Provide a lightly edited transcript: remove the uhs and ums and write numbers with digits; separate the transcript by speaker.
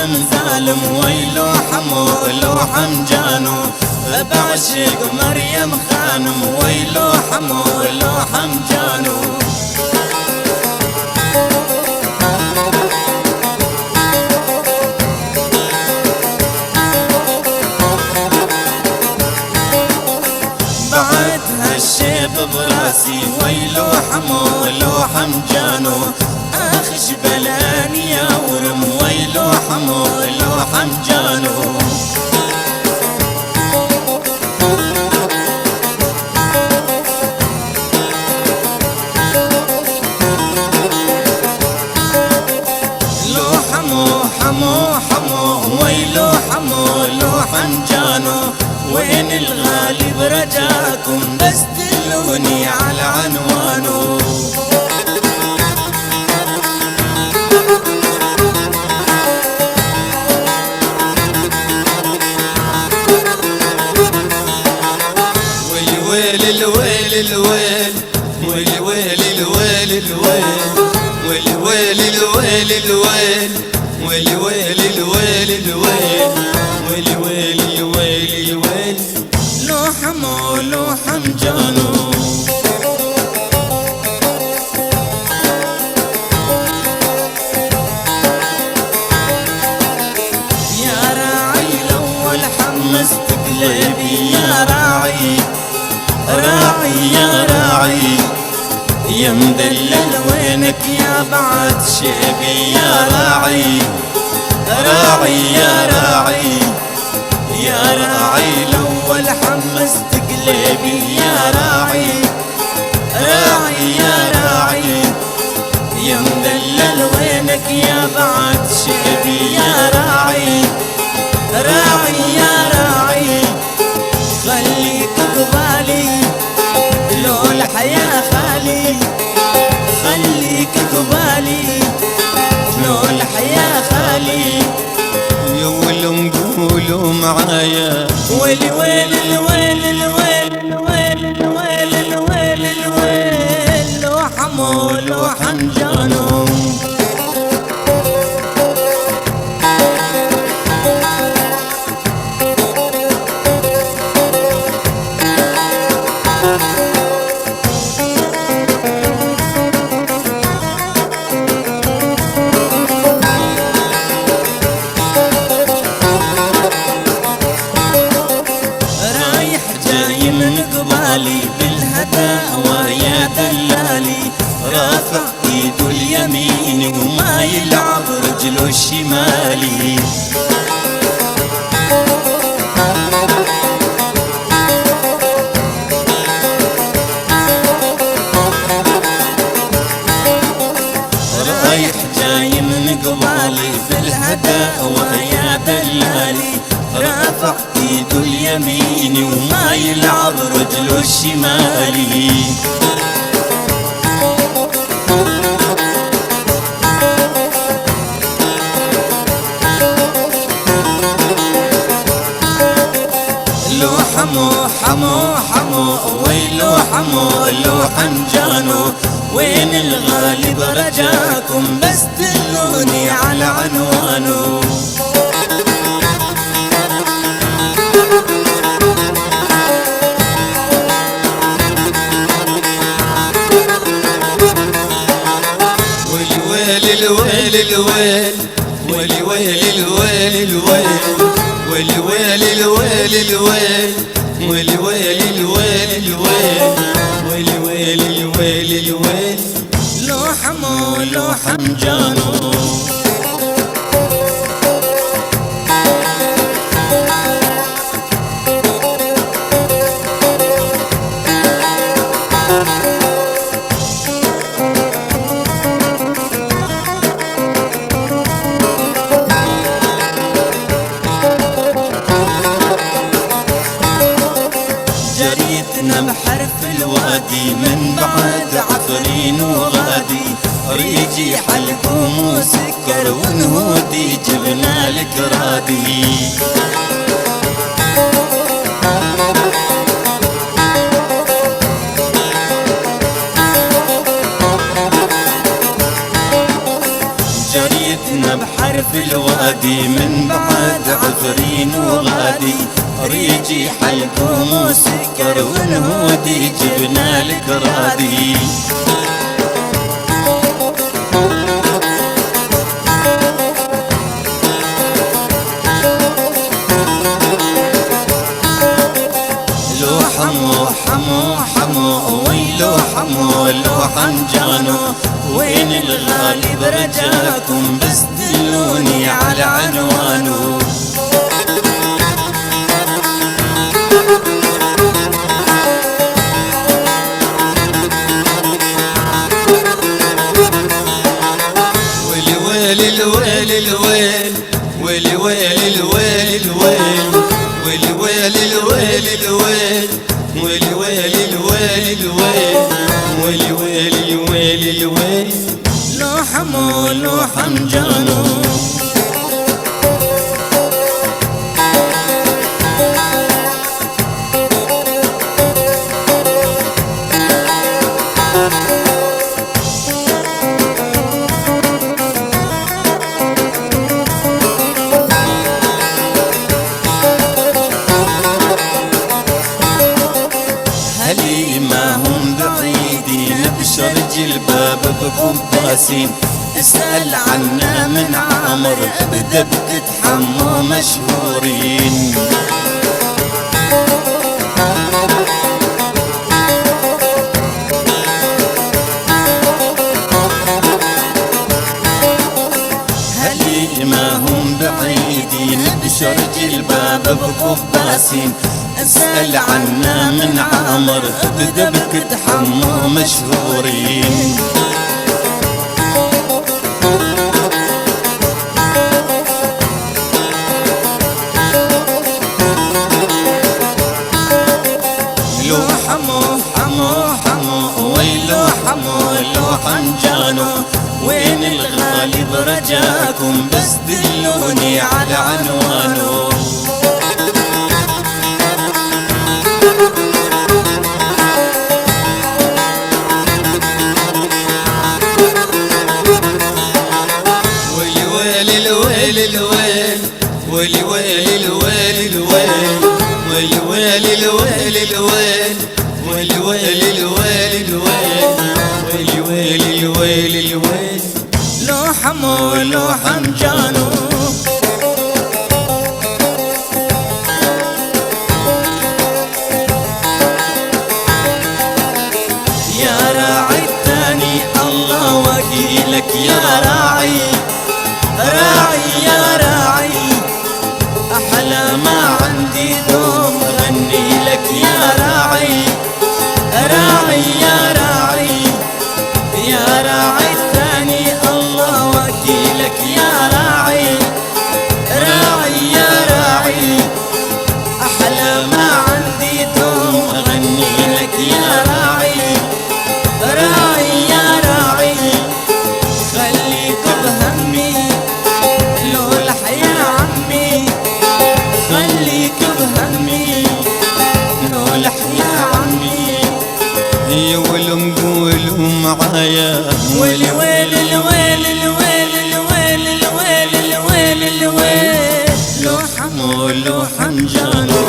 Speaker 1: حسن ظالم ويلو حمو لو حمجانو بعشق مريم خانم ويلو حمو لو حمجانو بعدها الشيب براسي ويلو حمو لو حمجانو اخش بلاني يا ورم ويلو حمو لو حمجانو لو حمو حمو حمو ويلو حمو لو حمجانو وين الغالب رجاكم بس دلوني على عنوانه ويل الويل الويل ويل ويل الويل الويل ويل ويل الويل الويل ويل ويل الويل الويل ويل ويل الويل الويل لو حمو لو حمجانو يا راعي الاول حمست قلبي يا راعي راعي يا راعي يا مدلل وينك يا بعد شيبي يا راعي راعي يا راعي يا راعي الاول حمست قلبي يا راعي راعي يا راعي يا مدلل وينك يا بعد شيبي يا راعي راعي يا راعي خليك قبالي لو الحياة خالي خليك قبالي لو الحياة خالي يولم قولوا معايا ويلي ويل الويل الويل الويل الويل الويل الويل لو حمو لو حمجانو بالهداوى يا دلالي رافع ايده اليمين وما يلعب رجله الشمالي رايح جاي من قبالي بالهداوى يا دلالي رافع ايده اليمين وما يلعب رجله الشمالي لو حمو حمو حمو ويلو حمو لو حمجانو وين الغالب رجاكم بس دلوني على عنوانه ويل الويل الويل ويل ويل الويل الويل ويل ويل الويل الويل ويل ويل الويل الويل ويل ويل الويل الويل لو حمو لو حمجانو جريتنا بحرف الوادي من بعد عفرين وغادي ريجي حلق ومسكر ونهودي جبنا لك رادي جريتنا بحرف الوادي من بعد عفرين وغادي، ريجي حلقوم وسكر ونهودي جبنا لك رادي. لو حمو حمو حمو ويلو حمو لو حنجانو، وين الغالب رجاكم بس دلوني على عنوانه. ويلي الويل الويل ويلي ويل الويل الويل ويلي ويل الويل الويل ويلي ويل الويل الويل ويلي ويل الويل الويل. لو حمو لو حمجانو هلي ما هم بعيدين بشرج الباب بقباسين، اسأل عنا من عمر ابدا بتتحموا مشهورين. هلي ما هم بعيدين بشرج الباب بقباسين، اسأل عنا من عمر ابدا بتتحموا مشهورين. لو حمو حمو حمو ويلو حمو لو حنجانو، وين الغالب رجاكم بس دلوني على عنوانه. ويلي ويل الويل الويل ويلي ويل الويل الويل ويلي ويل الويل الويل ويلي ويل الويل الويل ويلي ويل الويل الويل. لو حمو لو حمجانو يا راعي الثاني الله وكيلك يا راعي، راعي يا راعي أحلى ما عندي دوم غني لك يا راعي، راعي يا راعي يا راعي الثاني الله وكيلك يا راعي، راعي يا راعي أحلى ما عندي دوم غني لك يا راعي، راعي يا راعي خليك بهمي لو الحياة عمي، خليك بهمي لو الحياة عمي. يا ولم قولوا معايا ويلي ويل الويل الويل الويل الويل الويل الويل. لو حمو لو حمجانو